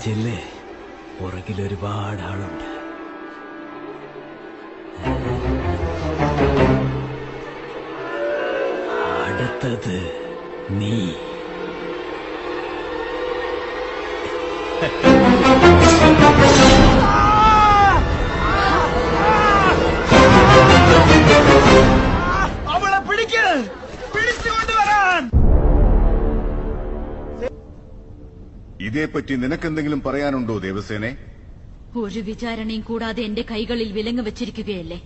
ചെല്ലേ, പുറകിൽ ഒരുപാട് ആളുണ്ട്. അടുത്തത് നീ. അവളെ പിടിച്ചുകൊണ്ടുവരാൻ. ഇതേപ്പറ്റി നിനക്കെന്തെങ്കിലും പറയാനുണ്ടോ ദേവസേനെ? ഒരു വിചാരണയും കൂടാതെ എന്റെ കൈകളിൽ വിലങ്ങ് വെച്ചിരിക്കുകയല്ലേ.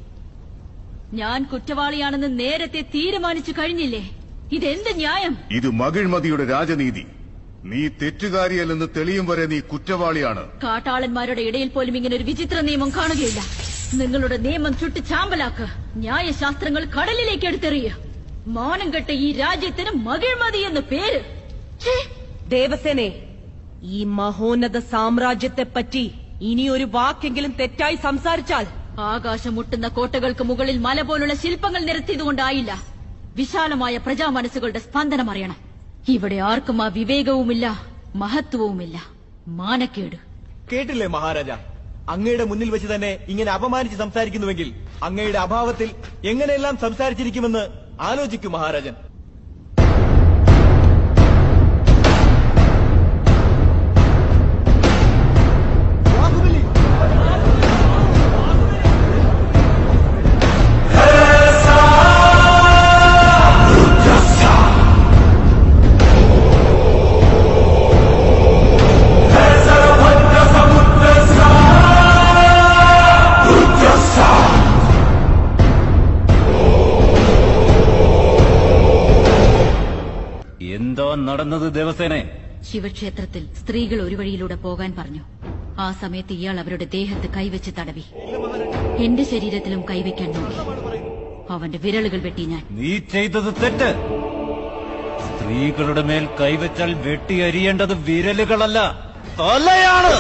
ഞാൻ കുറ്റവാളിയാണെന്ന് നേരത്തെ തീരുമാനിച്ചു കഴിഞ്ഞില്ലേ? ഇതെന്ത് ന്യായം? ഇത് മകിഴ്മതിയുടെ രാജനീതി. നീ തെറ്റുകാരിയല്ലെന്ന് തെളിയും വരെ നീ കുറ്റവാളിയാണ്. കാട്ടാളന്മാരുടെ ഇടയിൽ പോലും ഇങ്ങനെ ഒരു വിചിത്ര നിയമം കാണുകയില്ല. നിങ്ങളുടെ നിയമം ചുട്ട് ചാമ്പലാക്ക്. ന്യായശാസ്ത്രങ്ങൾ കടലിലേക്ക് എടുത്തെറിയുക. മാനം കെട്ട ഈ രാജ്യത്തിന് മകിഴ്മതി എന്ന പേര്. ദേവസേനെ, ഈ മഹോന്നത സാമ്രാജ്യത്തെപ്പറ്റി ഇനിയൊരു വാക്കെങ്കിലും തെറ്റായി സംസാരിച്ചാൽ ആകാശം മുട്ടുന്ന കോട്ടകൾക്ക് മുകളിൽ മല പോലുള്ള ശില്പങ്ങൾ നിരത്തിയതുകൊണ്ടായില്ല. വിശാലമായ പ്രജാമനസ്സുകളുടെ സ്പന്ദനം അറിയണം. ഇവിടെ ആർക്കും ആ വിവേകവുമില്ല, മഹത്വവുമില്ല. മാനക്കേട്. കേട്ടില്ലേ മഹാരാജ? അങ്ങയുടെ മുന്നിൽ വെച്ച് തന്നെ ഇങ്ങനെ അപമാനിച്ച് സംസാരിക്കുന്നുവെങ്കിൽ അങ്ങയുടെ അഭാവത്തിൽ എങ്ങനെയെല്ലാം സംസാരിച്ചിരിക്കുമെന്ന് ആലോചിക്കൂ മഹാരാജൻ. എന്തോ നടന്നത് ദേവസേനെ? ശിവക്ഷേത്രത്തിൽ സ്ത്രീകൾ ഒരു വഴിയിലൂടെ പോകാൻ പറഞ്ഞു. ആ സമയത്ത് ഇയാൾ അവരുടെ ദേഹത്ത് കൈവച്ച് തടവി. എന്റെ ശരീരത്തിലും കൈവയ്ക്കാൻ നോക്കി. അവന്റെ വിരലുകൾ വെട്ടി ഞാൻ. നീ ചെയ്തത് തെറ്റ്. സ്ത്രീകളുടെ മേൽ കൈവച്ചാൽ വെട്ടി അരിയേണ്ടത് വിരലുകളല്ല, തലയാണ്.